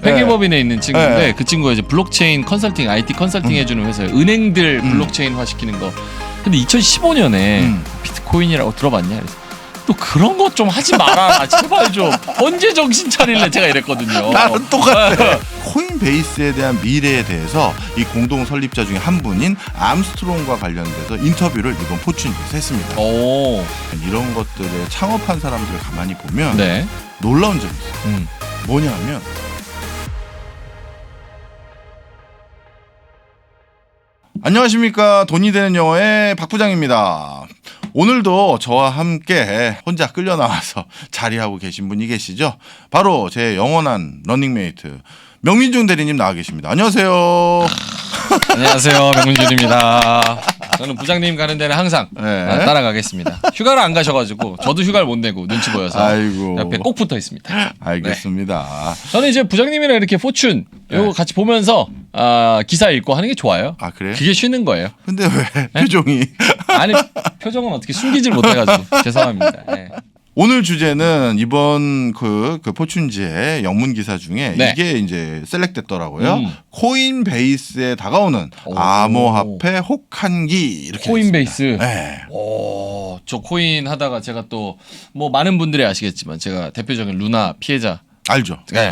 회계법인에 있는 친구인데 네. 그 친구가 이제 블록체인 컨설팅, IT 컨설팅 해주는 회사예요. 은행들 블록체인화 시키는 거. 근데 2015년에 비트코인이라고 들어봤냐? 그래서 또 그런 거 좀 하지 마라. 제발 좀. 언제 정신 차릴래? 제가 이랬거든요. 나는 똑같아. 코인베이스에 대한 미래에 대해서 이 공동 설립자 중에 한 분인 암스트롱과 관련돼서 인터뷰를 이번 포춘에서 했습니다. 오. 이런 것들을 창업한 사람들을 가만히 보면 네. 놀라운 점이 있어요. 뭐냐면 안녕하십니까. 돈이 되는 영어의 박 부장입니다. 오늘도 저와 함께 혼자 끌려 나와서 자리하고 계신 분이 계시죠. 바로 제 영원한 러닝메이트 명민중 대리님 나와 계십니다. 안녕하세요. 안녕하세요. 명민준입니다. 저는 부장님 가는 데는 항상 따라가겠습니다. 휴가를 안 가셔가지고 저도 휴가를 못 내고 눈치 보여서 아이고. 옆에 꼭 붙어 있습니다. 알겠습니다. 네. 저는 이제 부장님이랑 이렇게 포춘 이거 같이 보면서 기사 읽고 하는 게 좋아요. 아, 그래요? 그게 쉬는 거예요. 근데 왜 표정이 아니 표정은 어떻게 숨기질 못해가지고 죄송합니다. 네. 오늘 주제는 이번 그 포춘지의 영문 기사 중에 네. 이게 이제 셀렉됐더라고요. 코인베이스에 다가오는 암호화폐 혹한기 이렇게 코인베이스. 됐습니다. 네. 오, 저 코인 하다가 제가 또 뭐 많은 분들이 아시겠지만 제가 대표적인 루나 피해자. 알죠. 네.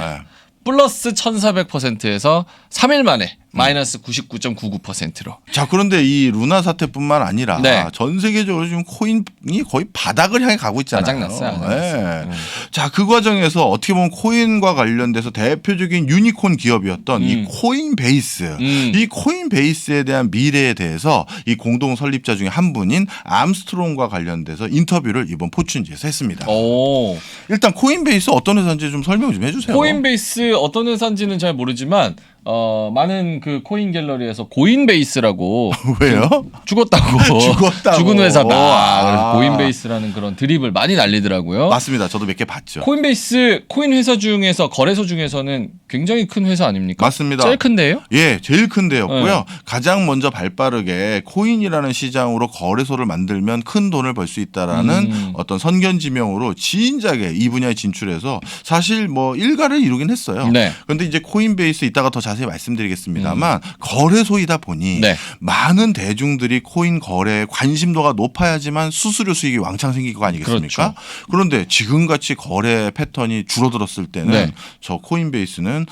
플러스 1400%에서 3일 만에 마이너스 99.99%로. 자, 그런데 이 루나 사태뿐만 아니라 네. 전 세계적으로 지금 코인이 거의 바닥을 향해 가고 있잖아요. 아작났어요. 자, 그 과정에서 어떻게 보면 코인과 관련돼서 대표적인 유니콘 기업이었던 이 코인베이스, 이 코인베이스에 대한 미래에 대해서 이 공동 설립자 중에 한 분인 암스트롱과 관련돼서 인터뷰를 이번 포춘지에서 했습니다. 오. 일단 코인베이스 어떤 회사인지 좀 설명 좀 해주세요. 코인베이스 어떤 회사인지는 잘 모르지만 많은 그 코인 갤러리에서 고인베이스라고 왜요? 죽었다고 죽은 회사다. 그래서 아. 고인베이스라는 그런 드립을 많이 날리더라고요. 맞습니다. 저도 몇 개 봤죠. 코인베이스 코인 회사 중에서 거래소 중에서는 굉장히 큰 회사 아닙니까? 맞습니다. 제일 큰데요? 예, 제일 큰 데였고요. 가장 먼저 발빠르게 코인이라는 시장으로 거래소를 만들면 큰 돈을 벌 수 있다라는 어떤 선견지명으로 진작에 이 분야에 진출해서 사실 뭐 일가를 이루긴 했어요. 네. 그런데 이제 코인베이스 이따가 더 자세히 말씀드리겠습니다만 거래소이다 보니 네. 많은 대중들이 코인 거래에 관심도가 높아야지만 수수료 수익이 왕창 생길 거 아니겠습니까? 그렇죠. 그런데 지금같이 거래 패턴이 줄어들었을 때는 네. 저 코인베이스는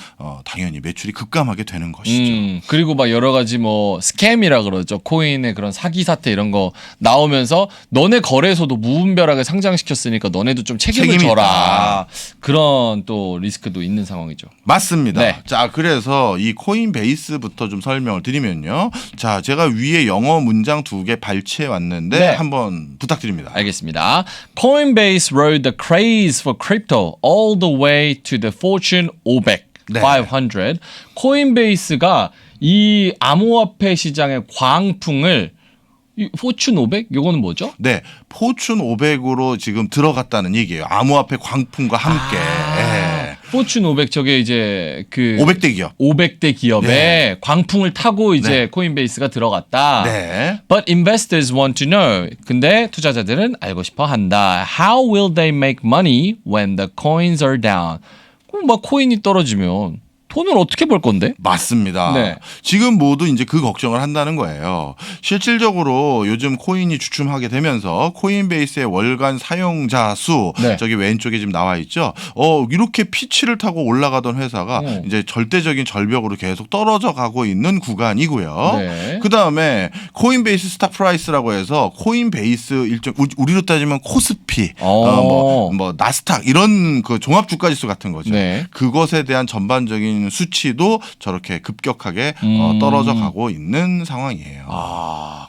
당연히 매출이 급감하게 되는 것이죠. 그리고 막 여러 가지 뭐 스캠이라 그러죠. 코인의 그런 사기 사태 이런 거 나오면서 너네 거래소도 무분별하게 상장시켰으니까 너네도 좀 책임을 책임이 져라. 있다. 그런 또 리스크도 있는 상황이죠. 맞습니다. 네. 자, 그래서 이 코인베이스부터 좀 설명을 드리면요. 자, 제가 위에 영어 문장 2개 발췌해 왔는데 네. 한번 부탁드립니다. 알겠습니다. Coinbase rode the craze for crypto all the way to the Fortune 500. 네. 500. 코인베이스가 이 암호화폐 시장의 광풍을 이 포춘 500? 요거는 뭐죠? 네, 포춘 500으로 지금 들어갔다는 얘기예요. 암호화폐 광풍과 함께. 포춘 500 저게 이제 그 500대 기업. 500대 기업에 네. 광풍을 타고 이제 네. 코인베이스가 들어갔다. 네. But investors want to know. 근데 투자자들은 알고 싶어 한다. How will they make money when the coins are down? 그럼 막 코인이 떨어지면 돈을 어떻게 벌 건데? 맞습니다. 네. 지금 모두 이제 그 걱정을 한다는 거예요. 실질적으로 요즘 코인이 주춤하게 되면서 코인베이스의 월간 사용자 수 네. 저기 왼쪽에 지금 나와 있죠. 이렇게 피치를 타고 올라가던 회사가 이제 절대적인 절벽으로 계속 떨어져 가고 있는 구간이고요. 네. 그다음에 코인베이스 스탁 프라이스라고 해서 코인베이스 일종 우리로 따지면 코스피, 뭐 나스닥 이런 그 종합 주가 지수 같은 거죠. 네. 그것에 대한 전반적인 수치도 저렇게 급격하게 떨어져 가고 있는 상황이에요.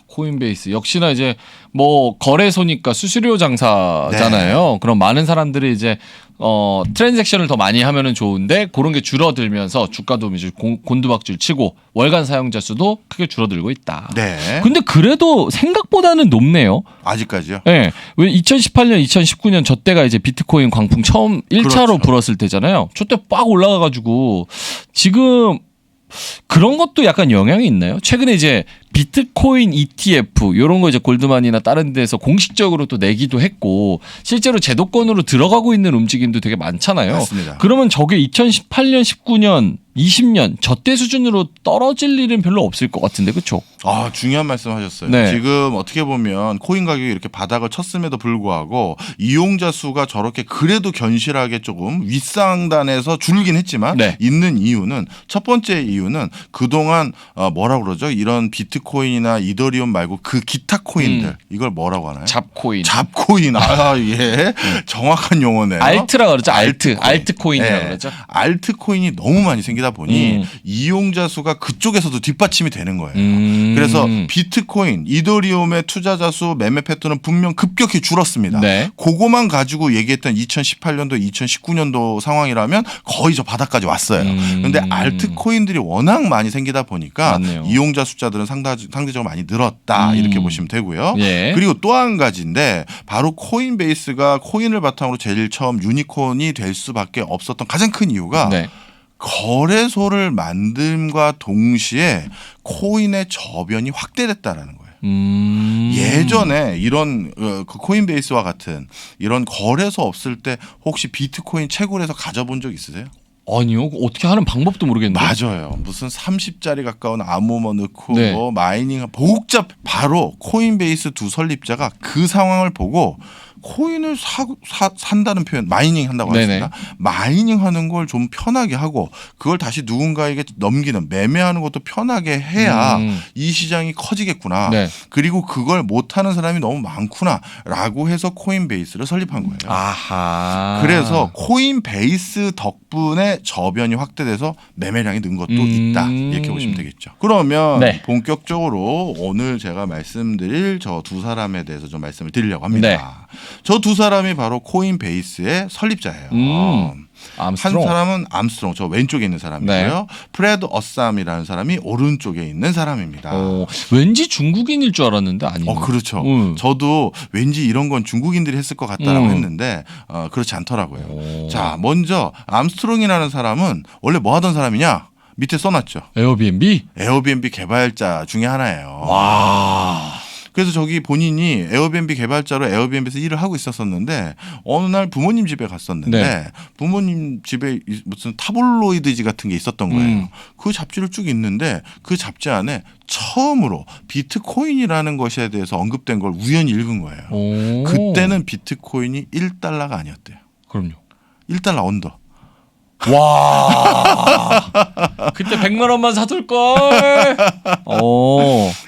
코인베이스 역시나 이제 뭐 거래소니까 수수료 장사잖아요. 그럼 많은 사람들이 이제 트랜잭션을 더 많이 하면은 좋은데 그런 게 줄어들면서 주가도 이제 곤두박질 치고 월간 사용자 수도 크게 줄어들고 있다. 네. 근데 그래도 생각보다는 높네요. 아직까지요? 네. 왜 2018년, 2019년 저 때가 이제 비트코인 광풍 처음 1차로 그렇죠. 불었을 때잖아요. 저 때 빡 올라가가지고 지금 그런 것도 약간 영향이 있나요? 최근에 이제 비트코인 ETF 이런 거 이제 골드만이나 다른 데서 공식적으로 또 내기도 했고 실제로 제도권으로 들어가고 있는 움직임도 되게 많잖아요. 맞습니다. 그러면 저게 2018년, 19년, 20년 저때 수준으로 떨어질 일은 별로 없을 것 같은데 그렇죠? 아, 중요한 말씀하셨어요. 네. 지금 어떻게 보면 코인 가격이 이렇게 바닥을 쳤음에도 불구하고 이용자 수가 저렇게 그래도 견실하게 조금 윗상단에서 줄긴 했지만 네. 있는 이유는 첫 번째 이유는 그동안 뭐라 그러죠? 이런 비트코인이나 이더리움 말고 그 기타 코인들 이걸 뭐라고 하나요? 잡코인. 잡코인. 아, 예. 정확한 용어네요. 알트라 그러죠. 알트코인. 알트코인이라고 네. 그러죠. 알트코인이 너무 많이 생기다 보니 이용자 수가 그쪽에서도 뒷받침이 되는 거예요. 그래서 비트코인, 이더리움의 투자자 수, 매매 패턴은 분명 급격히 줄었습니다. 네. 그거만 가지고 얘기했던 2018년도, 2019년도 상황이라면 거의 저 바닥까지 왔어요. 그런데 알트코인들이 워낙 많이 생기다 보니까 맞네요. 이용자 숫자들은 상대적으로 많이 늘었다 이렇게 보시면 되고요. 예. 그리고 또 한 가지인데 바로 코인베이스가 코인을 바탕으로 제일 처음 유니콘이 될 수밖에 없었던 가장 큰 이유가 네. 거래소를 만듦과 동시에 코인의 저변이 확대됐다라는 거예요. 예전에 이런 그 코인베이스와 같은 이런 거래소 없을 때 혹시 비트코인 채굴해서 가져본 적 있으세요? 아니요. 어떻게 하는 방법도 모르겠는데. 맞아요. 무슨 30짜리 가까운 암호뭐 넣고 네. 뭐 마이닝 복잡 바로 코인베이스 두 설립자가 그 상황을 보고 코인을 산다는 표현 마이닝 한다고 네네. 하습니다. 마이닝 하는 걸 좀 편하게 하고 그걸 다시 누군가에게 넘기는 매매하는 것도 편하게 해야 이 시장이 커지겠구나. 네. 그리고 그걸 못하는 사람이 너무 많구나라고 해서 코인베이스를 설립한 거예요. 아하. 그래서 코인베이스 덕분에 저변이 확대돼서 매매량이 는 것도 있다. 이렇게 보시면 되겠죠. 그러면 네. 본격적으로 오늘 제가 말씀드릴 저 두 사람에 대해서 좀 말씀을 드리려고 합니다. 네. 저 두 사람이 바로 코인베이스의 설립자예요. 한 암스트롱. 사람은 암스트롱, 저 왼쪽에 있는 사람이고요. 네. 프레드 어쌈이라는 사람이 오른쪽에 있는 사람입니다. 왠지 중국인일 줄 알았는데 아니네. 그렇죠. 저도 왠지 이런 건 중국인들이 했을 것 같다라고 했는데 그렇지 않더라고요. 자, 먼저 암스트롱이라는 사람은 원래 뭐 하던 사람이냐? 밑에 써놨죠. 에어비앤비? 에어비앤비 개발자 중에 하나예요. 와. 그래서 저기 본인이 에어비앤비 개발자로 에어비앤비에서 일을 하고 있었었는데 어느 날 부모님 집에 갔었는데 네. 부모님 집에 무슨 타블로이드지 같은 게 있었던 거예요. 그 잡지를 쭉 읽는데 그 잡지 안에 처음으로 비트코인이라는 것에 대해서 언급된 걸 우연히 읽은 거예요. 오. 그때는 비트코인이 1달러가 아니었대요. 그럼요. 1달러 언더. 와. 그때 100만 원만 사둘 걸.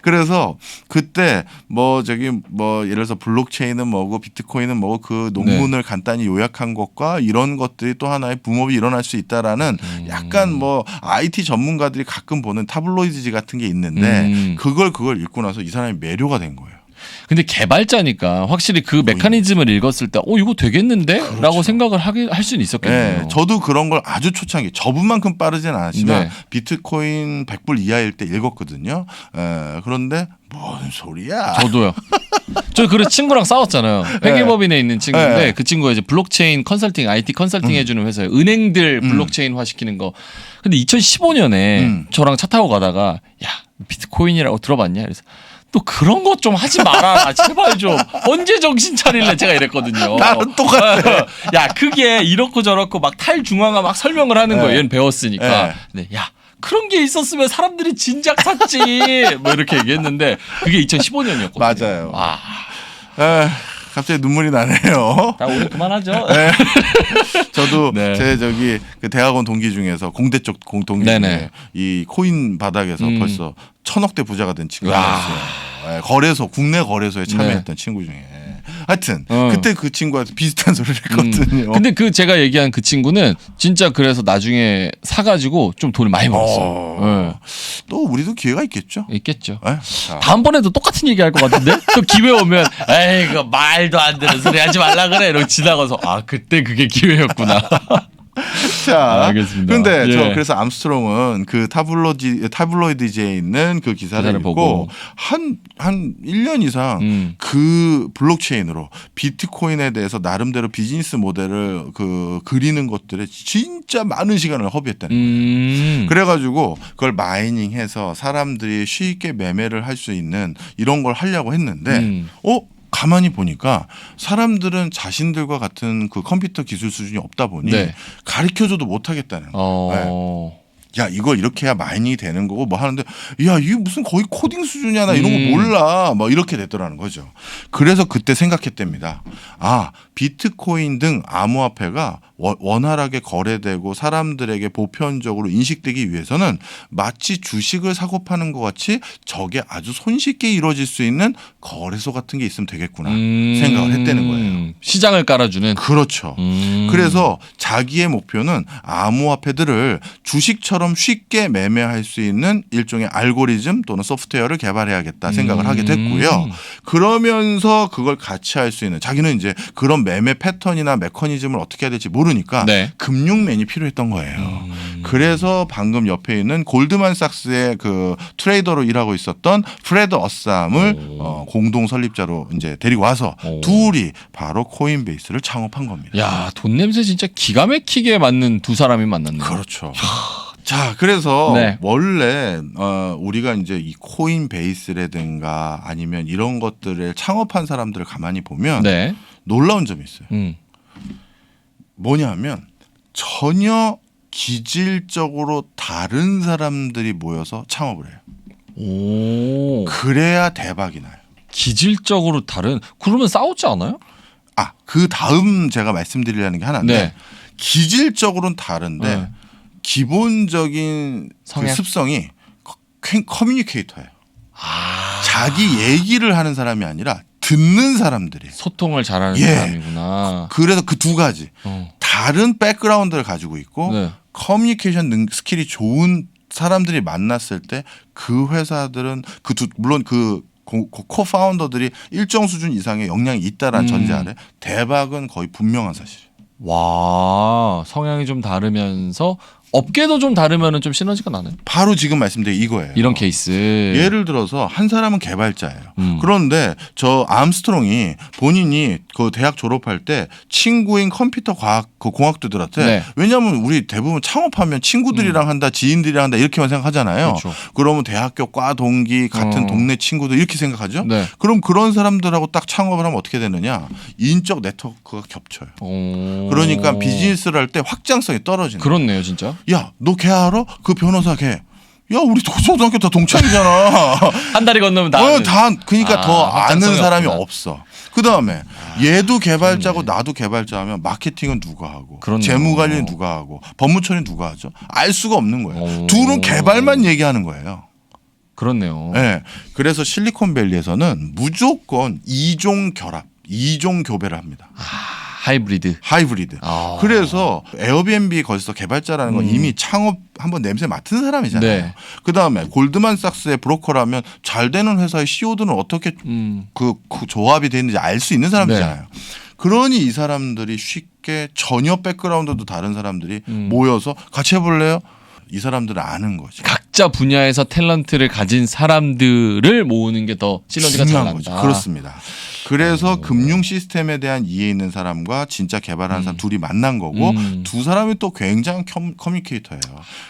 그래서 그때 뭐 저기 뭐 예를 들어서 블록체인은 뭐고 비트코인은 뭐고 그 논문을 간단히 요약한 것과 이런 것들이 또 하나의 붐업이 일어날 수 있다라는 약간 뭐 IT 전문가들이 가끔 보는 타블로이드지 같은 게 있는데 그걸 읽고 나서 이 사람이 매료가 된 거예요. 근데 개발자니까 확실히 그 메커니즘을 읽었을 때 이거 되겠는데? 그렇죠. 라고 생각을 할 수는 있었겠네요. 네, 저도 그런 걸 아주 초창기 저분만큼 빠르진 않았지만 네. 비트코인 100불 이하일 때 읽었거든요. 그런데 뭔 소리야. 저도요. 저 그래서 친구랑 싸웠잖아요. 회계법인에 있는 친구인데 네. 그 친구가 이제 블록체인 컨설팅, IT 컨설팅 해주는 회사에 은행들 블록체인화 시키는 거. 근데 2015년에 저랑 차 타고 가다가 야 비트코인이라고 들어봤냐? 그래서 또 그런 것 좀 하지 마라. 제발 좀. 언제 정신 차릴래? 제가 이랬거든요. 나는 똑같아. 야 그게 이렇고 저렇고 막 탈중앙화 막 설명을 하는 거예요. 얘는 배웠으니까. 네. 근데 야 그런 게 있었으면 사람들이 진작 샀지. 뭐 이렇게 얘기했는데 그게 2015년이었거든요. 맞아요. 와. 갑자기 눈물이 나네요. 자, 우리 그만하죠. 네. 저도 네. 제 저기 그 대학원 동기 중에서 공대 쪽 동기 네네. 중에 이 코인 바닥에서 벌써 1000억대 부자가 된 친구가 야. 있어요. 거래소 국내 거래소에 참여했던 친구 중에. 하여튼 그때 그 친구한테 비슷한 소리를 했거든요. 근데 그 제가 얘기한 그 친구는 진짜 그래서 나중에 사가지고 좀 돈을 많이 벌었어요. 또 우리도 기회가 있겠죠. 있겠죠. 네? 자. 다음번에도 똑같은 얘기 할 것 같은데? 또 기회 오면, 에이, 이거 말도 안 되는 소리 하지 말라 그래. 이러고 지나가서, 아, 그때 그게 기회였구나. 자, 알겠습니다. 근데 예. 저 그래서 암스트롱은 그 타블로이드지에 있는 그 기사를 읽고 보고. 한 1년 이상 그 블록체인으로 비트코인에 대해서 나름대로 비즈니스 모델을 그리는 것들에 진짜 많은 시간을 허비했다는 거예요. 그래가지고 그걸 마이닝해서 사람들이 쉽게 매매를 할 수 있는 이런 걸 하려고 했는데 가만히 보니까 사람들은 자신들과 같은 그 컴퓨터 기술 수준이 없다 보니 네. 가르쳐줘도 못하겠다는 거예요. 야, 이걸 이렇게 해야 마이닝이 되는 거고 뭐 하는데 야, 이게 무슨 거의 코딩 수준이야. 나 이런 거 몰라. 뭐 이렇게 됐더라는 거죠. 그래서 그때 생각했답니다. 아, 비트코인 등 암호화폐가 원활하게 거래되고 사람들에게 보편적으로 인식되기 위해서는 마치 주식을 사고 파는 것 같이 저게 아주 손쉽게 이루어질 수 있는 거래소 같은 게 있으면 되겠구나 생각을 했다는 거예요. 시장을 깔아주는. 그렇죠. 그래서 자기의 목표는 암호화폐들을 주식처럼 쉽게 매매할 수 있는 일종의 알고리즘 또는 소프트웨어를 개발해야겠다 생각을 하게 됐고요. 그러면서 그걸 같이 할 수 있는 자기는 이제 그런 매매 패턴이나 메커니즘을 어떻게 해야 될지 모르니까 네. 금융맨이 필요했던 거예요. 그래서 방금 옆에 있는 골드만삭스의 그 트레이더로 일하고 있었던 프레드 어쌈을 공동 설립자로 이제 데리고 와서 둘이 바로 코인베이스를 창업한 겁니다. 야, 돈 냄새 진짜 기가 막히게 맞는 두 사람이 만났네요. 그렇죠. 자, 그래서 네. 원래 우리가 이제 이 코인베이스라든가 아니면 이런 것들을 창업한 사람들을 가만히 보면 네. 놀라운 점이 있어요. 뭐냐면 전혀 기질적으로 다른 사람들이 모여서 창업을 해요. 오. 그래야 대박이 나요. 기질적으로 다른. 그러면 싸우지 않아요? 아, 그 다음 제가 말씀드리려는 게 하나인데 네. 기질적으로는 다른데 네. 기본적인 그 성향? 습성이 커뮤니케이터예요. 자기 얘기를 하는 사람이 아니라 듣는 사람들이. 소통을 잘하는 예. 사람이구나. 그래서 그 두 가지 다른 백그라운드를 가지고 있고 네. 커뮤니케이션 스킬이 좋은 사람들이 만났을 때 그 회사들은 물론 그 코파운더들이 일정 수준 이상의 역량이 있다라는 전제 아래 대박은 거의 분명한 사실이에요. 와, 성향이 좀 다르면서 업계도 좀 다르면은 좀 시너지가 나나요? 바로 지금 말씀드린 이거예요. 이런 케이스. 예를 들어서 한 사람은 개발자예요. 그런데 저 암스트롱이 본인이 그 대학 졸업할 때 친구인 컴퓨터 과학 그 공학도들한테 네. 왜냐하면 우리 대부분 창업하면 친구들이랑 한다, 지인들이랑 한다 이렇게만 생각하잖아요. 그렇죠. 그러면 대학교 과 동기 같은 동네 친구들 이렇게 생각하죠. 네. 그럼 그런 사람들하고 딱 창업을 하면 어떻게 되느냐? 인적 네트워크가 겹쳐요. 그러니까 비즈니스를 할 때 확장성이 떨어지는. 그렇네요, 진짜. 야, 너 걔 알아? 그 변호사 걔. 야, 우리 초등학교 다 동창이잖아. 한 다리 건너면 다. 그러니까 더 아는 확장성이 사람이 없구나. 없어. 그 다음에 얘도 개발자고 나도 개발자하면 마케팅은 누가 하고, 그렇네요. 재무 관리는 누가 하고, 법무처리는 누가 하죠? 알 수가 없는 거예요. 오. 둘은 개발만 얘기하는 거예요. 그렇네요. 네. 그래서 실리콘밸리에서는 무조건 이종 결합, 이종 교배를 합니다. 하이브리드. 하이브리드. 그래서 에어비앤비 거기서 개발자라는 건 이미 창업 한번 냄새 맡은 사람이잖아요. 네. 그다음에 골드만삭스의 브로커라면 잘 되는 회사의 CEO들은 어떻게 그 조합이 되는지 알 수 있는 사람이잖아요. 그러니 이 사람들이 쉽게 전혀 백그라운드도 다른 사람들이 모여서 같이 해볼래요? 이 사람들은 아는 거지. 각자 분야에서 탤런트를 가진 사람들을 모으는 게 더 시너지가 잘 중요한 난다. 거죠. 그렇습니다. 그래서 금융 시스템에 대한 이해 있는 사람과 진짜 개발하는 사람 둘이 만난 거고 두 사람이 또 굉장한 커뮤니케이터예요.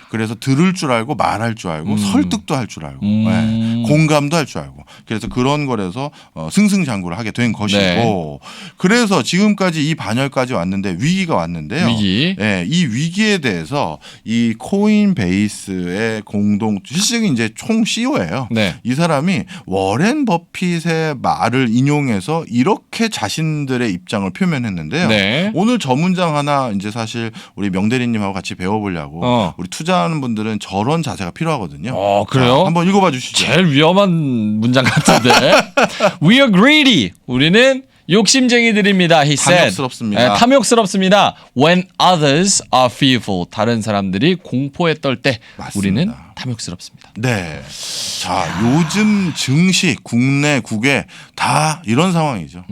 그래서 들을 줄 알고 말할 줄 알고 설득도 할 줄 알고 네. 공감도 할 줄 알고 그래서 그런 거라서 승승장구를 하게 된 것이고 네. 그래서 지금까지 이 반열까지 왔는데 위기가 왔는데요. 위기. 네, 이 위기에 대해서 이 코인베이스의 실질적인 이제 총 CEO예요. 네. 이 사람이 워렌 버핏의 말을 인용해서 이렇게 자신들의 입장을 표명했는데요. 네. 오늘 저 문장 하나 이제 사실 우리 명대리님하고 같이 배워보려고 우리 투자하는 분들은 저런 자세가 필요하거든요. 그래요? 자, 한번 읽어봐 주시죠. 제일 위험한 문장 같은데. We are greedy. 우리는 욕심쟁이들입니다. He said. 탐욕스럽습니다. 네, 탐욕스럽습니다. When others are fearful. 다른 사람들이 공포에 떨 때 맞습니다. 우리는 탐욕스럽습니다. 네. 자, 요즘 증시 국내 국외 다 이런 상황이죠.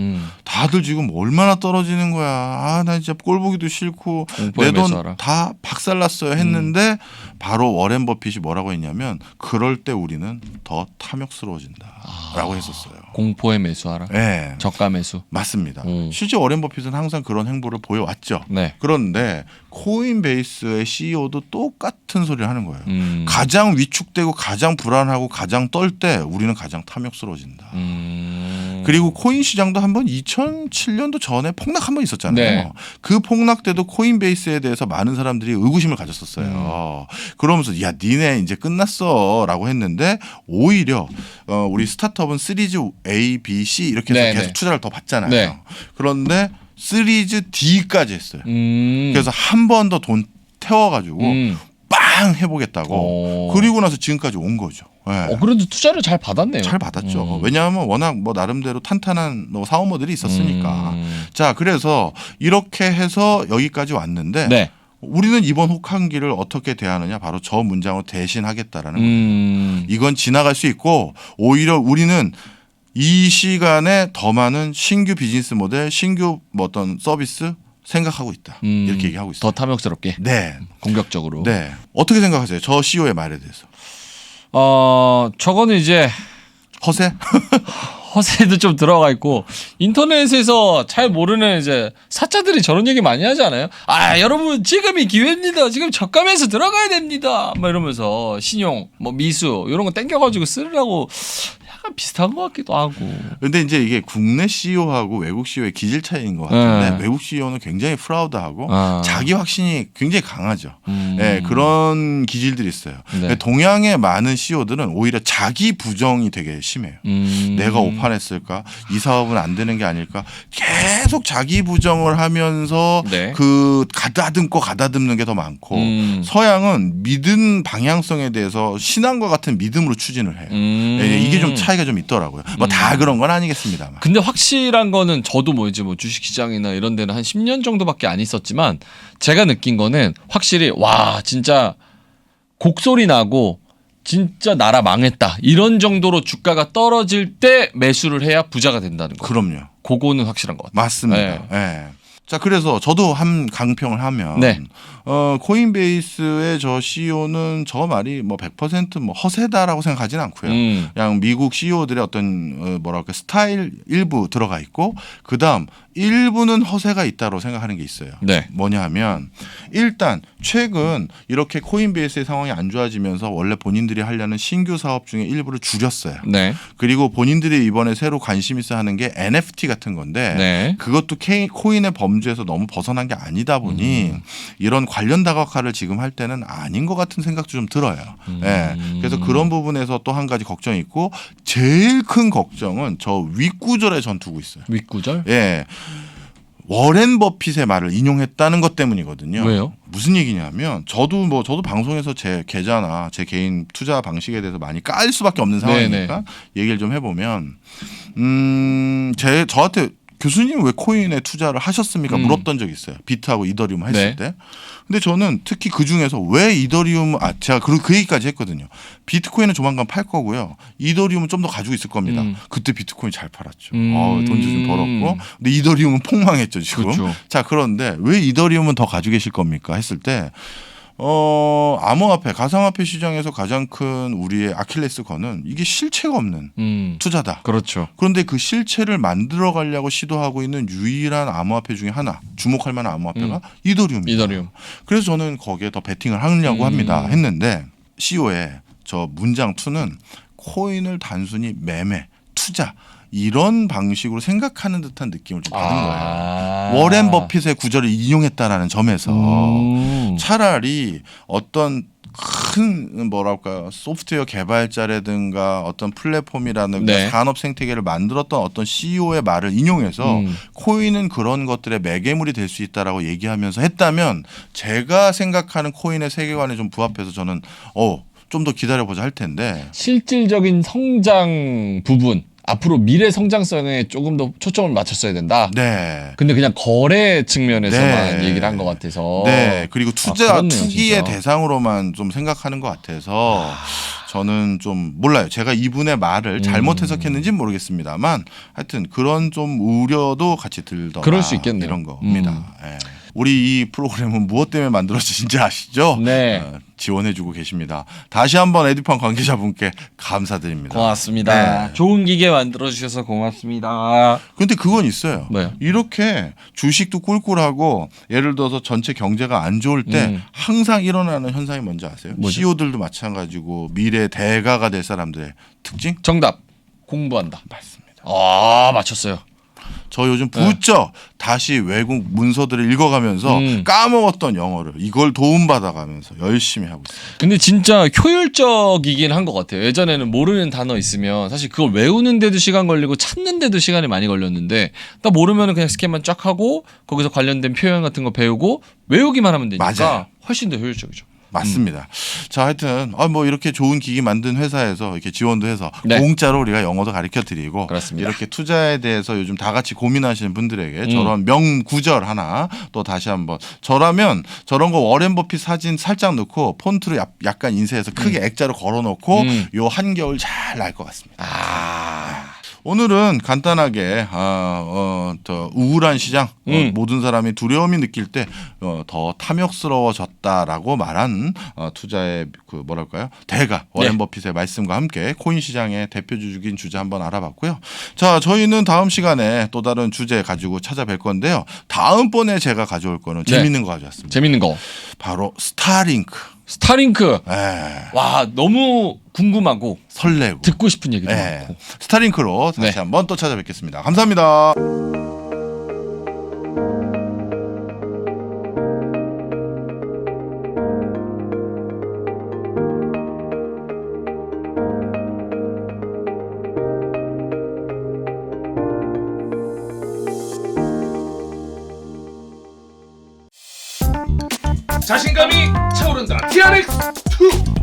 다들 지금 얼마나 떨어지는 거야. 아, 나 진짜 꼴 보기도 싫고 내 돈 다 박살났어요 했는데 바로 워렌 버핏이 뭐라고 했냐면 그럴 때 우리는 더 탐욕스러워진다라고 했었어요. 공포에 매수하라. 네. 저가 매수. 맞습니다. 실제 워렌 버핏은 항상 그런 행보를 보여왔죠. 네. 그런데 코인베이스의 CEO도 똑같은 소리를 하는 거예요. 가장 위축되고 가장 불안하고 가장 떨 때 우리는 가장 탐욕스러워진다. 그리고 코인 시장도 한번 2007년도 전에 폭락 한번 있었잖아요. 네. 그 폭락 때도 코인베이스에 대해서 많은 사람들이 의구심을 가졌었어요. 그러면서 야 니네 이제 끝났어라고 했는데 오히려 우리 스타트업은 시리즈 A, B, C 이렇게 해서 계속 투자를 더 받잖아요. 네. 그런데 시리즈 D까지 했어요. 그래서 한 번 더 돈 태워가지고 빵 해보겠다고. 그리고 나서 지금까지 온 거죠. 네. 그래도 투자를 잘 받았네요. 잘 받았죠. 왜냐하면 워낙 뭐 나름대로 탄탄한 사업모델이 있었으니까. 자, 그래서 이렇게 해서 여기까지 왔는데 네. 우리는 이번 혹한기를 어떻게 대하느냐 바로 저 문장으로 대신하겠다라는 거예요. 이건 지나갈 수 있고 오히려 우리는 이 시간에 더 많은 신규 비즈니스 모델, 신규 뭐 어떤 서비스 생각하고 있다. 이렇게 얘기하고 있어요. 더 탐욕스럽게. 네. 공격적으로. 네. 어떻게 생각하세요? 저 CEO의 말에 대해서. 저거는 이제 허세? 허세도 좀 들어가 있고 인터넷에서 잘 모르는 이제 사자들이 저런 얘기 많이 하지 않아요? 아 여러분 지금이 기회입니다. 지금 저가에서 들어가야 됩니다. 막 이러면서 신용, 뭐 미수 이런 거 땡겨가지고 쓰려고 약간 비슷한 것 같기도 하고. 근데 이제 이게 국내 CEO하고 외국 CEO의 기질 차이인 것 같은데 외국 CEO는 굉장히 프라우드하고 자기 확신이 굉장히 강하죠. 네, 그런 기질들이 있어요. 네. 동양의 많은 CEO들은 오히려 자기 부정이 되게 심해요. 내가 오판했을까? 이 사업은 안 되는 게 아닐까? 계속 자기 부정을 하면서 네. 그 가다듬는 게 더 많고 서양은 믿은 방향성에 대해서 신앙과 같은 믿음으로 추진을 해요. 네, 이게 좀 차이가 좀 있더라고요. 뭐 다 그런 건 아니겠습니다만. 근데 확실한 거는 저도 뭐 이제 뭐 주식시장이나 이런 데는 한 10년 정도밖에 안 있었지만 제가 느낀 거는 확실히 와 진짜 곡소리 나고 진짜 나라 망했다 이런 정도로 주가가 떨어질 때 매수를 해야 부자가 된다는 거예요. 그럼요. 그거는 확실한 것 같아요. 맞습니다. 네. 네. 자, 그래서 저도 한 강평을 하면 네. 코인베이스의 저 CEO는 저 말이 뭐 100% 허세다라고 생각하지는 않고요. 그냥 미국 CEO들의 어떤 뭐랄까 스타일 일부 들어가 있고 그다음 일부는 허세가 있다고 생각하는 게 있어요. 네. 뭐냐 하면 일단 최근 이렇게 코인베이스의 상황이 안 좋아지면서 원래 본인들이 하려는 신규 사업 중에 일부를 줄였어요. 네. 그리고 본인들이 이번에 새로 관심 있어 하는 게 NFT 같은 건데 네. 그것도 코인의 범주에서 너무 벗어난 게 아니다 보니 이런 관련 다각화를 지금 할 때는 아닌 것 같은 생각도 좀 들어요. 네. 그래서 그런 부분에서 또 한 가지 걱정이 있고 제일 큰 걱정은 저 윗구절에 전 두고 있어요. 윗구절? 예. 워렌 버핏의 말을 인용했다는 것 때문이거든요. 왜요? 무슨 얘기냐면 저도 방송에서 제 계좌나 제 개인 투자 방식에 대해서 많이 깔 수밖에 없는 상황이니까 얘기를 좀 해보면 저한테 교수님 왜 코인에 투자를 하셨습니까? 물었던 적이 있어요. 비트하고 이더리움 했을 때. 근데 저는 특히 그 중에서 왜 이더리움, 제가 그 얘기까지 했거든요. 비트코인은 조만간 팔 거고요. 이더리움은 좀 더 가지고 있을 겁니다. 그때 비트코인 잘 팔았죠. 돈도 좀 벌었고. 근데 이더리움은 폭망했죠, 지금. 그렇죠. 자, 그런데 왜 이더리움은 더 가지고 계실 겁니까? 했을 때 암호화폐, 가상화폐 시장에서 가장 큰 우리의 아킬레스건은 이게 실체가 없는 투자다. 그렇죠. 그런데 그 실체를 만들어 가려고 시도하고 있는 유일한 암호화폐 중에 하나, 주목할 만한 암호화폐가 이더리움입니다. 이더리움. 그래서 저는 거기에 더 베팅을 하려고 합니다. 했는데 CEO의 저 문장 2는 코인을 단순히 매매, 투자 이런 방식으로 생각하는 듯한 느낌을 좀 받은 거예요. 워렌 버핏의 구절을 인용했다라는 점에서 차라리 어떤 큰 뭐랄까 소프트웨어 개발자라든가 어떤 플랫폼이라든가 산업 생태계를 만들었던 어떤 CEO의 말을 인용해서 코인은 그런 것들의 매개물이 될 수 있다라고 얘기하면서 했다면 제가 생각하는 코인의 세계관에 좀 부합해서 저는 좀 더 기다려보자 할 텐데 실질적인 성장 부분 앞으로 미래 성장성에 조금 더 초점을 맞췄어야 된다. 네. 근데 그냥 거래 측면에서만 얘기를 한 것 같아서. 네. 그리고 투기의 진짜. 대상으로만 좀 생각하는 것 같아서 저는 좀 몰라요. 제가 이분의 말을 잘못 해석했는지는 모르겠습니다만 하여튼 그런 좀 우려도 같이 들더라. 그럴 수 있겠네요. 이런 겁니다. 예. 우리 이 프로그램은 무엇 때문에 만들어진지 아시죠? 네. 지원해주고 계십니다. 다시 한번 에듀팡 관계자분께 감사드립니다. 고맙습니다. 네. 좋은 기계 만들어 주셔서 고맙습니다. 근데 그건 있어요. 네. 이렇게 주식도 꿀꿀하고 예를 들어서 전체 경제가 안 좋을 때 항상 일어나는 현상이 뭔지 아세요? 뭐죠? CEO들도 마찬가지고 미래 대가가 될 사람들의 특징? 정답. 공부한다. 맞습니다. 아, 맞췄어요. 저 요즘 부쩍 다시 외국 문서들을 읽어가면서 까먹었던 영어를 이걸 도움받아가면서 열심히 하고 있습니다. 근데 진짜 효율적이긴 한 것 같아요. 예전에는 모르는 단어 있으면 사실 그걸 외우는데도 시간 걸리고 찾는데도 시간이 많이 걸렸는데 딱 모르면 그냥 스캔만 쫙 하고 거기서 관련된 표현 같은 거 배우고 외우기만 하면 되니까 맞아요. 훨씬 더 효율적이죠. 맞습니다. 자, 하여튼 뭐 이렇게 좋은 기기 만든 회사에서 이렇게 지원도 해서 네. 공짜로 우리가 영어도 가르쳐 드리고 그렇습니다. 이렇게 투자에 대해서 요즘 다 같이 고민하시는 분들에게 저런 명구절 하나 또 다시 한번 저라면 저런 거 워렌 버핏 사진 살짝 넣고 폰트로 약간 인쇄해서 크게 액자로 걸어 놓고 요 한겨울 잘 날 것 같습니다. 오늘은 간단하게 더 우울한 시장 모든 사람이 두려움이 느낄 때 더 탐욕스러워졌다라고 말한 투자의 그 뭐랄까요 대가 워렌 버핏의 말씀과 함께 코인 시장의 대표주적인 주제 한번 알아봤고요. 자, 저희는 다음 시간에 또 다른 주제 가지고 찾아뵐 건데요. 다음번에 제가 가져올 거는 재밌는 거 가져왔습니다. 재밌는 거. 바로 스타링크. 스타링크. 예. 와, 너무 궁금하고 설레고 듣고 싶은 얘기도 예. 많고. 스타링크로 다시 네. 한번 또 찾아뵙겠습니다. 감사합니다. 자신감이 차오른다. TRX2.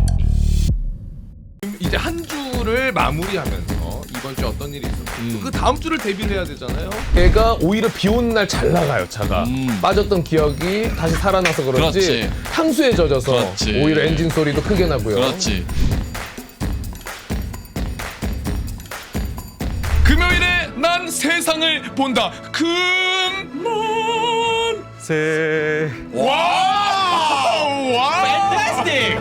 이제 한 주를 마무리하면서 이번 주 어떤 일이 있었고 그 다음 주를 대비를 해야 되잖아요. 얘가 오히려 비 오는 날 잘 나가요. 차가 빠졌던 기억이 다시 살아나서 그런지 그렇지. 향수에 젖어서 그렇지. 오히려 엔진 소리도 크게 나고요. 그렇지. 금요일에 난 세상을 본다. 새. 와우! 팬타스틱!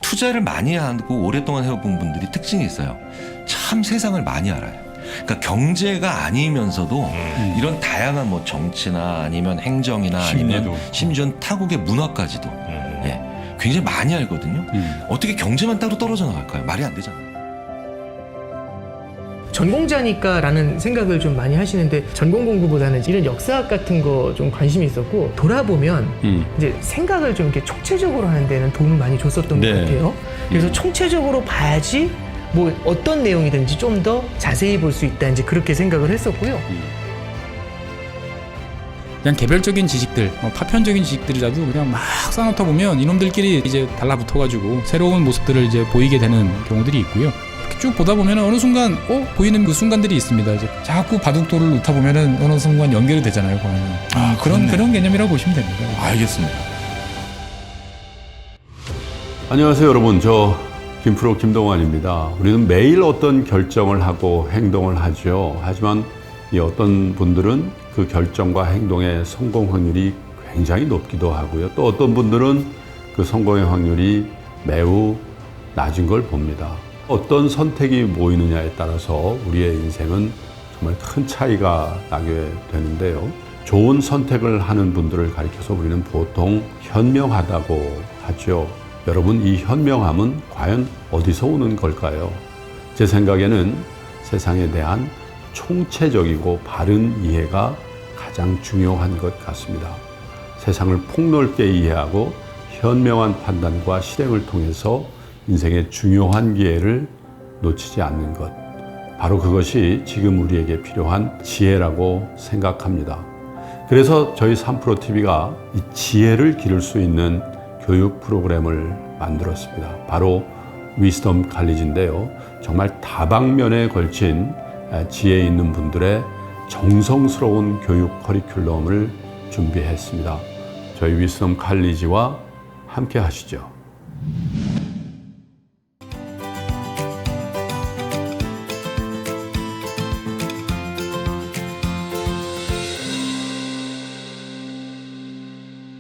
투자를 많이 하고 오랫동안 해본 분들이 특징이 있어요. 참 세상을 많이 알아요. 그러니까 경제가 아니면서도 이런 다양한 뭐 정치나 아니면 행정이나 아니면 심지어 타국의 문화까지도 예, 굉장히 많이 알거든요. 어떻게 경제만 따로 떨어져 나갈까요? 말이 안 되잖아요. 전공자니까라는 생각을 좀 많이 하시는데 전공 공부보다는 이런 역사학 같은 거 좀 관심이 있었고 돌아보면 이제 생각을 좀 이렇게 총체적으로 하는 데는 도움을 많이 줬었던 것 같아요. 그래서 총체적으로 봐야지 뭐 어떤 내용이든지 좀 더 자세히 볼 수 있다 이제 그렇게 생각을 했었고요. 그냥 개별적인 지식들, 파편적인 지식들이라도 그냥 막 쌓아놓다 보면 이놈들끼리 이제 달라붙어가지고 새로운 모습들을 이제 보이게 되는 경우들이 있고요. 이렇게 쭉 보다 보면 어느 순간 보이는 그 순간들이 있습니다. 이제 자꾸 바둑돌을 놓다 보면은 어느 순간 연결이 되잖아요. 그런 개념이라고 보시면 됩니다. 알겠습니다. 안녕하세요 여러분, 저 김프로 김동완입니다. 우리는 매일 어떤 결정을 하고 행동을 하죠. 하지만 이 어떤 분들은 그 결정과 행동의 성공 확률이 굉장히 높기도 하고요. 또 어떤 분들은 그 성공의 확률이 매우 낮은 걸 봅니다. 어떤 선택이 모이느냐에 따라서 우리의 인생은 정말 큰 차이가 나게 되는데요. 좋은 선택을 하는 분들을 가리켜서 우리는 보통 현명하다고 하죠. 여러분, 이 현명함은 과연 어디서 오는 걸까요? 제 생각에는 세상에 대한 총체적이고 바른 이해가 가장 중요한 것 같습니다. 세상을 폭넓게 이해하고 현명한 판단과 실행을 통해서 인생의 중요한 기회를 놓치지 않는 것. 바로 그것이 지금 우리에게 필요한 지혜라고 생각합니다. 그래서 저희 3프로TV가 이 지혜를 기를 수 있는 교육 프로그램을 만들었습니다. 바로 위스덤 칼리지인데요. 정말 다방면에 걸친 지혜 있는 분들의 정성스러운 교육 커리큘럼을 준비했습니다. 저희 위스덤 칼리지와 함께 하시죠.